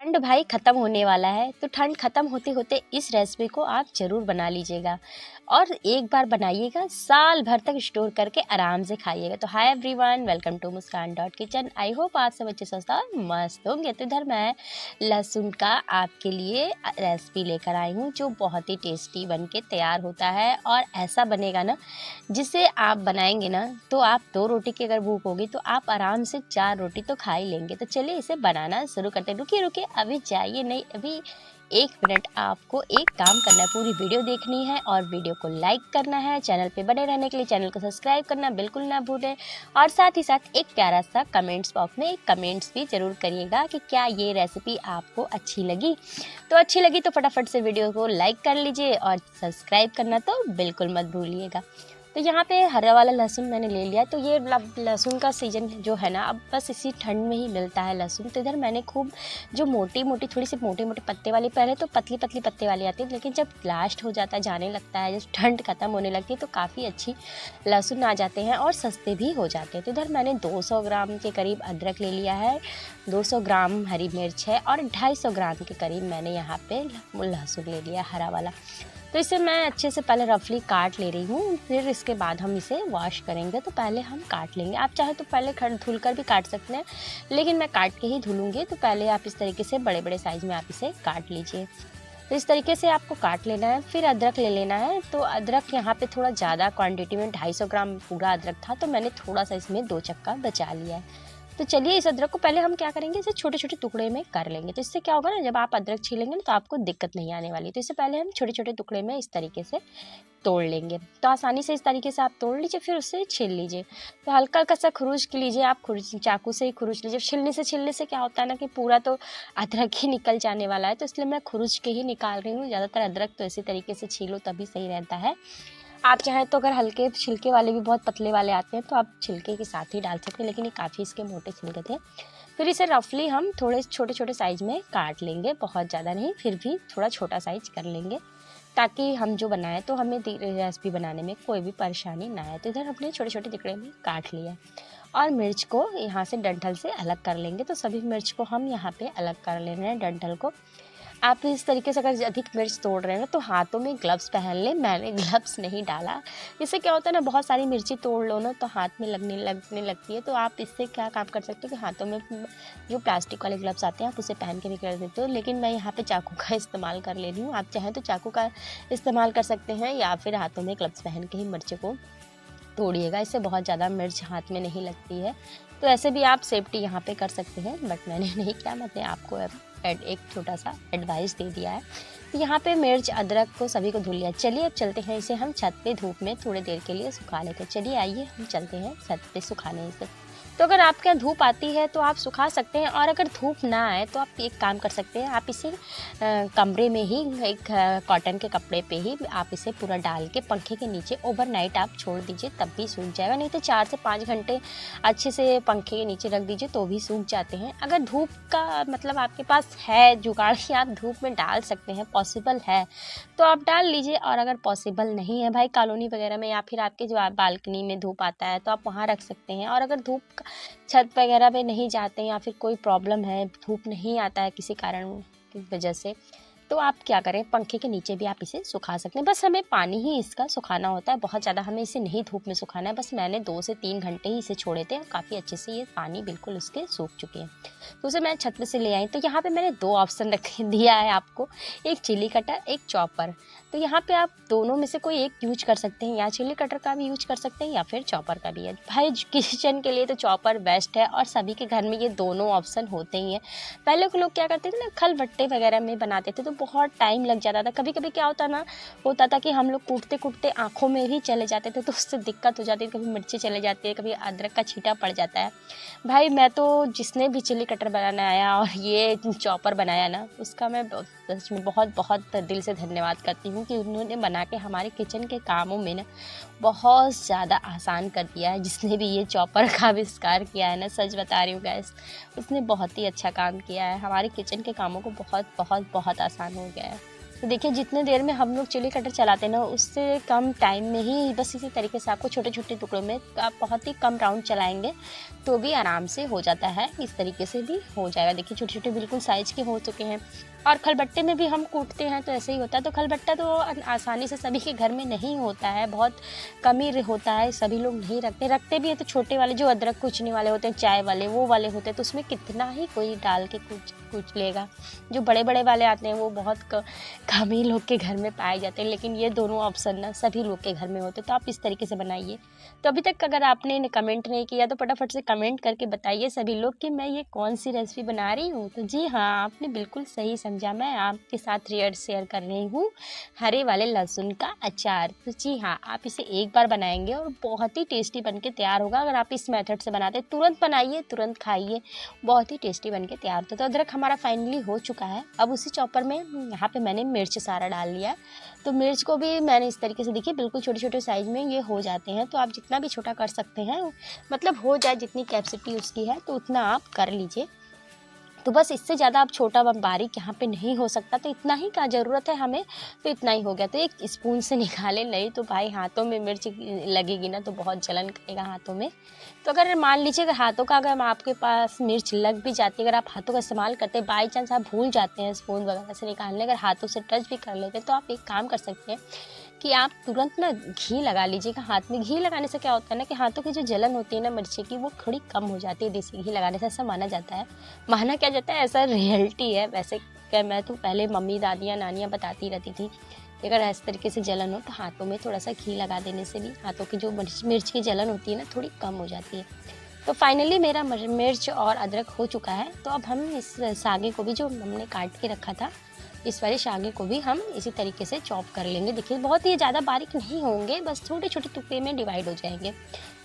ठंड भाई ख़त्म होने वाला है, तो ठंड ख़त्म होते होते इस रेसिपी को आप ज़रूर बना लीजिएगा और एक बार बनाइएगा, साल भर तक स्टोर करके आराम से खाइएगा। तो hi everyone, welcome to Muskan dot kitchen. I hope आप सब अच्छे स्वस्थ और मस्त होंगे। तो इधर मैं लहसुन का आपके लिए रेसिपी लेकर आई हूँ जो बहुत ही टेस्टी बन के तैयार होता है और ऐसा बनेगा ना जिसे आप बनाएंगे ना तो आप 2 रोटी की अगर भूख होगी तो आप आराम से 4 रोटी तो खा ही लेंगे। तो चलिए इसे बनाना शुरू करते हैं। रुकिए रुकिए, अभी जाइए नहीं, अभी 1 मिनट आपको एक काम करना है, पूरी वीडियो देखनी है और वीडियो को लाइक करना है। चैनल पे बने रहने के लिए चैनल को सब्सक्राइब करना बिल्कुल ना भूलें और साथ ही साथ एक प्यारा सा कमेंट्स बॉक्स में एक कमेंट्स भी ज़रूर करिएगा कि क्या ये रेसिपी आपको अच्छी लगी। तो अच्छी लगी तो फटाफट से वीडियो को लाइक कर लीजिए और सब्सक्राइब करना तो बिल्कुल मत भूलिएगा। तो यहाँ पे हरा वाला लहसुन मैंने ले लिया है। तो ये लहसुन का सीज़न जो है ना, अब बस इसी ठंड में ही मिलता है लहसुन। तो इधर मैंने खूब जो मोटी मोटी थोड़ी सी मोटे मोटे पत्ते वाली, पहले तो पतली पतली पत्ते वाली आती है, लेकिन जब लास्ट हो जाता है, जाने लगता है, जब ठंड ख़त्म होने लगती है तो काफ़ी अच्छी लहसुन आ जाते हैं और सस्ते भी हो जाते हैं। तो इधर मैंने 200 ग्राम के करीब अदरक ले लिया है, 200 ग्राम हरी मिर्च है और 250 ग्राम के करीब मैंने यहाँ पे लहसुन ले लिया हरा वाला। तो इसे मैं अच्छे से पहले रफली काट ले रही हूँ, फिर इसके बाद हम इसे वॉश करेंगे। तो पहले हम काट लेंगे, आप चाहे तो पहले धुल कर भी काट सकते हैं, लेकिन मैं काट के ही धुलूँगी। तो पहले आप इस तरीके से बड़े बड़े साइज़ में आप इसे काट लीजिए। तो इस तरीके से आपको काट लेना है। फिर अदरक ले लेना है। तो अदरक यहाँ पे थोड़ा ज़्यादा क्वांटिटी में 250 ग्राम पूरा अदरक था, तो मैंने थोड़ा सा इसमें 2 चक्का बचा लिया है। तो चलिए इस अदरक को पहले हम क्या करेंगे, इसे छोटे छोटे टुकड़े में कर लेंगे। तो इससे क्या होगा ना, जब आप अदरक छीलेंगे ना तो आपको दिक्कत नहीं आने वाली। तो इससे पहले हम छोटे छोटे टुकड़े में इस तरीके से तोड़ लेंगे। तो आसानी से इस तरीके से आप तोड़ लीजिए, फिर उससे छील लीजिए। तो हल्का हल्का सा खुरुच लीजिए, आप खुरुच चाकू से ही खुरुच लीजिए। छीलने से क्या होता है ना कि पूरा तो अदरक ही निकल जाने वाला है, तो इसलिए मैं खुरुच के ही निकाल रही हूँ। ज़्यादातर अदरक तो इसी तरीके से छीलो तभी सही रहता है। आप चाहें तो अगर हल्के छिलके वाले भी बहुत पतले वाले आते हैं तो आप छिलके के साथ ही डाल सकते हैं, लेकिन ये काफ़ी इसके मोटे छिलके थे। फिर इसे रफली हम थोड़े छोटे छोटे साइज़ में काट लेंगे, बहुत ज़्यादा नहीं, फिर भी थोड़ा छोटा साइज़ कर लेंगे ताकि हम जो बनाएं तो हमें रेसिपी बनाने में कोई भी परेशानी ना आए। तो इधर हमने छोटे छोटे टुकड़े में काट लिया और मिर्च को यहाँ से डंठल से अलग कर लेंगे। तो सभी मिर्च को हम यहाँ पे अलग कर ले रहे हैं डंठल को। आप इस तरीके से अगर अधिक मिर्च तोड़ रहे हैं ना तो हाथों में ग्लव्स पहन लें। मैंने ग्लव्स नहीं डाला, इससे क्या होता है ना, बहुत सारी मिर्ची तोड़ लो ना तो हाथ में लगने लगती है। तो आप इससे क्या काम कर सकते हो कि हाथों में जो प्लास्टिक वाले ग्लव्स आते हैं आप उसे पहन के भी कर देते हो, लेकिन मैं यहाँ पे चाकू का इस्तेमाल कर ले रही हूँ। आप चाहें तो चाकू का इस्तेमाल कर सकते हैं या फिर हाथों में ग्लव्स पहन के ही मिर्ची को तोड़िएगा, इससे बहुत ज़्यादा मिर्च हाथ में नहीं लगती है। तो ऐसे भी आप सेफ्टी यहाँ पे कर सकते हैं, बट मैंने नहीं किया, मैंने आपको एक छोटा सा एडवाइस दे दिया है। तो यहाँ पे मिर्च अदरक को सभी को धुल लिया। चलिए अब चलते हैं, इसे हम छत पे धूप में थोड़ी देर के लिए सुखा लेते हैं। चलिए आइए हम चलते हैं छत पे सुखाने इसे। तो अगर आपके यहाँ धूप आती है तो आप सुखा सकते हैं, और अगर धूप ना आए तो आप एक काम कर सकते हैं, आप इसे कमरे में ही एक कॉटन के कपड़े पे ही आप इसे पूरा डाल के पंखे के नीचे ओवरनाइट आप छोड़ दीजिए, तब भी सूख जाएगा। नहीं तो 4 से 5 घंटे अच्छे से पंखे के नीचे रख दीजिए तो भी सूख जाते हैं। अगर धूप का मतलब आपके पास है जुगाड़ कि आप धूप में डाल सकते हैं, पॉसिबल है तो आप डाल लीजिए। और अगर पॉसिबल नहीं है भाई, कॉलोनी वगैरह में या फिर आपके जो बालकनी में धूप आता है तो आप वहाँ रख सकते हैं। और अगर धूप छत वगैरह पे नहीं जाते या फिर कोई प्रॉब्लम है, धूप नहीं आता है किसी कारण की वजह से, तो आप क्या करें, पंखे के नीचे भी आप इसे सुखा सकते हैं। बस हमें पानी ही इसका सुखाना होता है, बहुत ज़्यादा हमें इसे नहीं धूप में सुखाना है। बस मैंने 2 से 3 घंटे ही इसे छोड़े थे और काफ़ी अच्छे से ये पानी बिल्कुल उसके सूख चुके हैं। तो उसे मैं छत पे से ले आई। तो यहाँ पे मैंने 2 ऑप्शन दिया है आपको, एक चिली कटर, एक चॉपर। तो यहाँ पे आप दोनों में से कोई एक यूज कर सकते हैं, या चिली कटर का भी यूज कर सकते हैं या फिर चॉपर का भी है। भाई किचन के लिए तो चॉपर बेस्ट है और सभी के घर में ये दोनों ऑप्शन होते ही हैं। पहले के लोग क्या करते थे ना, खलबट्टे वगैरह में बनाते थे तो बहुत टाइम लग जाता था। कभी कभी क्या होता था कि हम लोग कूटते कूटते आँखों में ही चले जाते थे, तो उससे दिक्कत हो जाती थी। कभी मिर्ची चले जाती है, कभी अदरक का छींटा पड़ जाता है। भाई मैं तो जिसने भी चिली कटर बनाना आया और ये चॉपर बनाया ना, उसका मैं सच में बहुत बहुत दिल से धन्यवाद करती हूँ कि उन्होंने बना के हमारे किचन के कामों में ना बहुत ज़्यादा आसान कर दिया है। जिसने भी ये चॉपर का आविष्कार किया है ना, सच बता रही हूँ गाइस, उसने बहुत ही अच्छा काम किया है, हमारे किचन के कामों को बहुत बहुत बहुत आसान हो गया है। तो देखिए जितने देर में हम लोग चिली कटर चलाते हैं ना, उससे कम टाइम में ही बस इसी तरीके से आपको छोटे छोटे टुकड़ों में आप बहुत ही कम राउंड चलाएंगे तो भी आराम से हो जाता है। इस तरीके से भी हो जाएगा। देखिए छोटे छोटे बिल्कुल साइज़ के हो चुके हैं। और खलबट्टे में भी हम कूटते हैं तो ऐसे ही होता है। तो खलबट्टा तो आसानी से सभी के घर में नहीं होता है, बहुत कम ही होता है, सभी लोग नहीं रखते भी हैं तो छोटे वाले जो अदरक कूचने वाले होते हैं, चाय वाले, वो वाले होते हैं, तो उसमें कितना ही कोई डाल के कूच लेगा। जो बड़े बड़े वाले आते हैं वो बहुत कम ही लोग के घर में पाए जाते हैं, लेकिन ये दोनों ऑप्शन ना सभी लोग के घर में होते हैं। तो आप इस तरीके से बनाइए। तो अभी तक अगर आपने कमेंट नहीं किया तो फटाफट से कमेंट करके बताइए सभी लोग कि मैं ये कौन सी रेसिपी बना रही हूँ। तो जी हाँ, आपने बिल्कुल सही समझा, मैं आपके साथ शेयर कर रही हूँ हरे वाले लहसुन का अचार। तो जी हाँ, आप इसे एक बार बनाएंगे और बहुत ही टेस्टी बनके तैयार होगा। अगर आप इस मेथड से बनाते हैं, तुरंत बनाइए, तुरंत खाइए, बहुत ही टेस्टी बनके तैयार होता है। तो अदरक हमारा फाइनली हो चुका है। अब उसी चॉपर में यहाँ पे मैंने मिर्च सारा डाल लिया। तो मिर्च को भी मैंने इस तरीके से, देखिए बिल्कुल छोटे छोटे साइज़ में ये हो जाते हैं। तो आप जितना भी छोटा कर सकते हैं, मतलब हो जाए जितनी कैपेसिटी उसकी है तो उतना आप कर लीजिए। तो बस इससे ज़्यादा आप छोटा व बारीक यहाँ पे नहीं हो सकता, तो इतना ही का ज़रूरत है हमें, तो इतना ही हो गया। तो एक स्पून से निकालें, नहीं तो भाई हाथों में मिर्च लगेगी ना तो बहुत जलन करेगा हाथों में। तो अगर मान लीजिए अगर हाथों का, अगर आपके पास मिर्च लग भी जाती है, अगर आप हाथों का इस्तेमाल करते हैं, बाई चांस आप भूल जाते हैं स्पून वगैरह से निकालने, अगर हाथों से टच भी कर लेते हैं, तो आप एक काम कर सकते हैं कि आप तुरंत ना घी लगा लीजिएगा हाथ में। घी लगाने से क्या होता है ना कि हाथों की जो जलन होती है ना मिर्ची की, वो थोड़ी कम हो जाती है देसी घी लगाने से, ऐसा माना जाता है। माना क्या जाता है, ऐसा रियलिटी है। वैसे क्या, मैं तो पहले मम्मी दादियाँ नानियाँ बताती रहती थी कि अगर इस तरीके से जलन हो तो हाथों में थोड़ा सा घी लगा देने से भी हाथों की जो मिर्च की जलन होती है ना, थोड़ी कम हो जाती है। तो फाइनली मेरा मिर्च और अदरक हो चुका है। तो अब हम इस सागे को भी, जो हमने काट के रखा था, इस वाले सागे को भी हम इसी तरीके से चॉप कर लेंगे। देखिए बहुत ही ज़्यादा बारीक नहीं होंगे, बस छोटे छोटे टुकड़े में डिवाइड हो जाएंगे,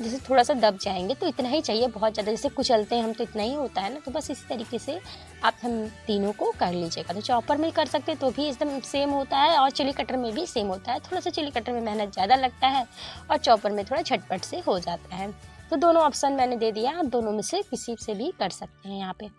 जैसे थोड़ा सा दब जाएंगे, तो इतना ही चाहिए। बहुत ज़्यादा जैसे कुचलते हैं हम तो इतना ही होता है ना, तो बस इसी तरीके से आप हम तीनों को कर लीजिएगा। तो चॉपर में कर सकते हैं तो भी एकदम सेम होता है, और चिली कटर में भी सेम होता है। थोड़ा सा चिली कटर में मेहनत ज़्यादा लगता है और चॉपर में थोड़ा झटपट से हो जाता है। तो दोनों ऑप्शन मैंने दे दिया, आप दोनों में से किसी से भी कर सकते हैं यहाँ पे।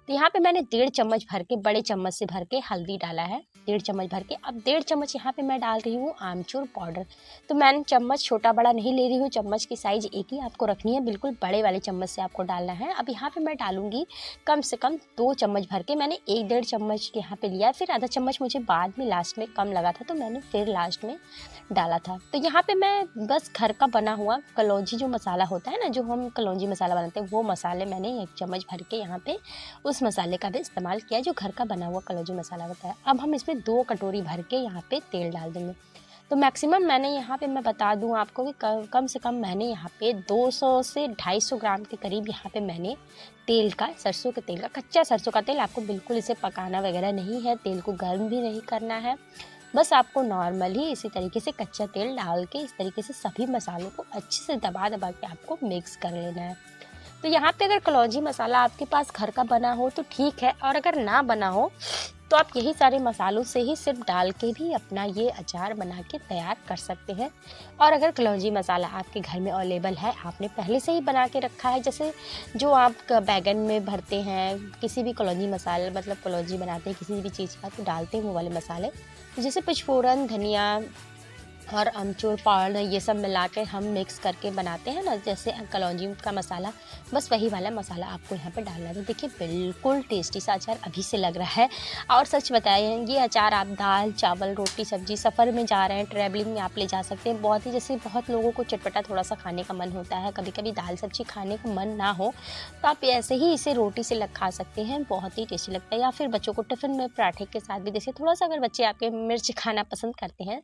तो यहाँ पे मैंने 1.5 चम्मच भर के, बड़े चम्मच से भर के हल्दी डाला है, 1.5 चम्मच भर के। अब 1.5 चम्मच यहाँ पे मैं डाल रही हूँ आमचूर पाउडर। तो मैंने चम्मच छोटा बड़ा नहीं ले रही हूँ, चम्मच की साइज़ एक ही आपको रखनी है, बिल्कुल बड़े वाले चम्मच से आपको डालना है। अब यहाँ पे मैं डालूंगी कम से कम 2 चम्मच भर के। मैंने 1-1.5 चम्मच यहाँ पे लिया, फिर आधा चम्मच मुझे बाद में लास्ट में कम लगा था तो मैंने फिर लास्ट में डाला था। तो यहाँ पे मैं बस घर का बना हुआ कलौंजी जो मसाला होता है ना, जो हम कलौंजी मसाला बनाते हैं, वो मसाले मैंने 1 चम्मच भर के यहाँ पे उस मसाले का भी इस्तेमाल किया, जो घर का बना हुआ कलौंजी मसाला होता है। अब हम इसमें 2 कटोरी भर के यहाँ पे तेल डाल देंगे। तो मैक्सिमम मैंने यहाँ पे, मैं बता दूँ आपको कि कम से कम मैंने यहाँ पे 200 से 250 ग्राम के करीब यहाँ पे मैंने तेल का, सरसों के तेल का, कच्चा सरसों का तेल, आपको बिल्कुल इसे पकाना वगैरह नहीं है, तेल को गर्म भी नहीं करना है, बस आपको नॉर्मल ही इसी तरीके से कच्चा तेल डाल के इस तरीके से सभी मसालों को अच्छे से दबा दबा के आपको मिक्स कर लेना है। तो यहाँ पे अगर कलौंजी मसाला आपके पास घर का बना हो तो ठीक है, और अगर ना बना हो तो आप यही सारे मसालों से ही सिर्फ डाल के भी अपना ये अचार बना के तैयार कर सकते हैं। और अगर कलौंजी मसाला आपके घर में अवेलेबल है, आपने पहले से ही बना के रखा है, जैसे जो आप बैगन में भरते हैं, किसी भी कलौंजी मसाला, मतलब कलौंजी बनाते हैं किसी भी चीज़ का तो डालते हैं वो वाले मसाले, जैसे पचफोरन, धनिया और अमचूर पाउडर, ये सब मिला के हम मिक्स करके बनाते हैं ना, जैसे कलौंजी का मसाला, बस वही वाला मसाला आपको यहाँ पे डालना है। तो देखिए बिल्कुल टेस्टी सा अचार अभी से लग रहा है। और सच बताएं, ये अचार आप दाल चावल रोटी सब्जी, सफ़र में जा रहे हैं, ट्रैवलिंग में आप ले जा सकते हैं। बहुत ही, जैसे बहुत लोगों को चटपटा थोड़ा सा खाने का मन होता है, कभी कभी दाल सब्जी खाने का मन ना हो तो आप ऐसे ही इसे रोटी से खा सकते हैं, बहुत ही टेस्टी लगता है। या फिर बच्चों को टिफ़िन में पराठे के साथ भी, जैसे थोड़ा सा अगर बच्चे आपके मिर्च खाना पसंद करते हैं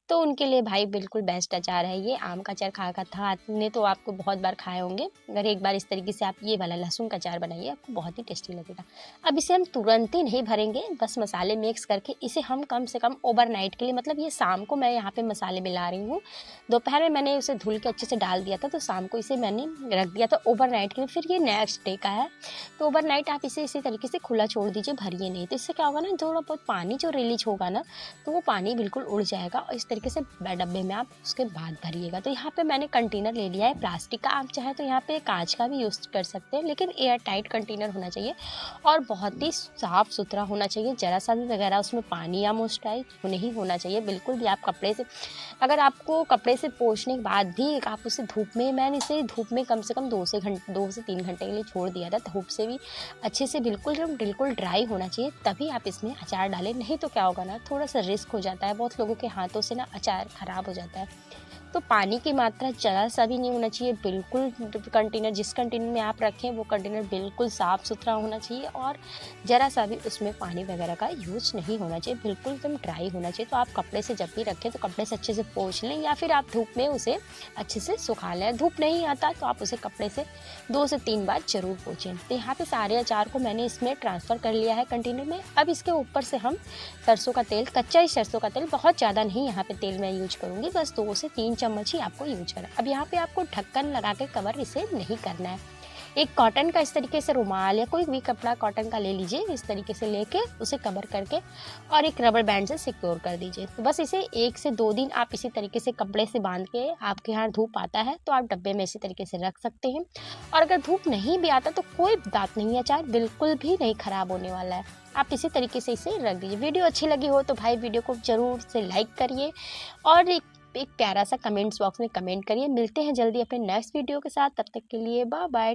तो उनके लिए भाई बिल्कुल बेस्ट अचार है ये। आम का अचार खा था आपने तो आपको बहुत बार खाए होंगे, अगर एक बार इस तरीके से आप ये वाला लहसुन का अचार बनाइए, आपको बहुत ही टेस्टी लगेगा। अब इसे हम तुरंत ही नहीं भरेंगे, बस मसाले मिक्स करके इसे हम कम से कम ओवरनाइट के लिए, मतलब ये शाम को मैं यहाँ पे मसाले मिला रही हूँ, दोपहर में मैंने उसे धुल के अच्छे से डाल दिया था, तो शाम को इसे मैंने रख दिया था ओवरनाइट के लिए, फिर ये नेक्स्ट डे का है। तो ओवरनाइट आप इसे इसी तरीके से खुला छोड़ दीजिए, भरिए नहीं। तो इससे क्या होगा ना, थोड़ा बहुत पानी जो रिलीज होगा ना, तो वो पानी बिल्कुल उड़ जाएगा और इस तरीके से डब्बे में आप उसके बाद भरिएगा। तो यहाँ पे मैंने कंटेनर ले लिया है प्लास्टिक का, आप चाहे तो यहाँ पे कांच का भी यूज़ कर सकते हैं, लेकिन एयर टाइट कंटेनर होना चाहिए और बहुत ही साफ़ सुथरा होना चाहिए। ज़रा सा भी वगैरह उसमें पानी या मॉइस्चराइज नहीं होना चाहिए बिल्कुल भी। आप कपड़े से, अगर आपको कपड़े से पोंछने के बाद भी आप उसे धूप में, मैंने इसे धूप में कम से कम 2 से 3 घंटे के लिए छोड़ दिया था। धूप से भी अच्छे से बिल्कुल ड्राई होना चाहिए, तभी आप इसमें अचार डालें। नहीं तो क्या होगा ना, थोड़ा सा रिस्क हो जाता है, बहुत लोगों के हाथों से ना अचार ख़राब हो जाता है। तो पानी की मात्रा ज़रा सा भी नहीं होना चाहिए बिल्कुल। कंटेनर, जिस कंटेनर में आप रखें वो कंटेनर बिल्कुल साफ़ सुथरा होना चाहिए और ज़रा सा भी उसमें पानी वगैरह का यूज़ नहीं होना चाहिए, बिल्कुल एकदम ड्राई होना चाहिए। तो आप कपड़े से जब भी रखें तो कपड़े से अच्छे से पोंछ लें या फिर आप धूप में उसे अच्छे से सुखा लें। धूप नहीं आता तो आप उसे कपड़े से 2 से 3 बार ज़रूर पोंछें। तो यहाँ पे सारे अचार को मैंने इसमें ट्रांसफ़र कर लिया है कंटेनर में। अब इसके ऊपर से हम सरसों का तेल, कच्चा ही सरसों का तेल, बहुत ज़्यादा नहीं यहाँ पे तेल मैं यूज करूँगी, बस 2 से 3 चम्मच ही आपको यूज करना है। अब यहाँ पे आपको ढक्कन लगा के कवर इसे नहीं करना है। एक कॉटन का इस तरीके से रुमाल या कोई भी कपड़ा कॉटन का ले लीजिए, इस तरीके से लेके उसे कवर करके और एक रबर बैंड से सिक्योर कर दीजिए। तो बस इसे 1 से 2 दिन आप इसी तरीके से कपड़े से बांध के, आपके यहाँ धूप आता है तो आप डब्बे में इसी तरीके से रख सकते हैं। और अगर धूप नहीं भी आता तो कोई बात नहीं है, अचार बिल्कुल भी नहीं खराब होने वाला है। आप इसी तरीके से इसे रख दीजिए। वीडियो अच्छी लगी हो तो भाई वीडियो को ज़रूर से लाइक करिए और एक प्यारा सा कमेंट्स बॉक्स में कमेंट करिए। मिलते हैं जल्दी अपने नेक्स्ट वीडियो के साथ, तब तक के लिए बाय बाय।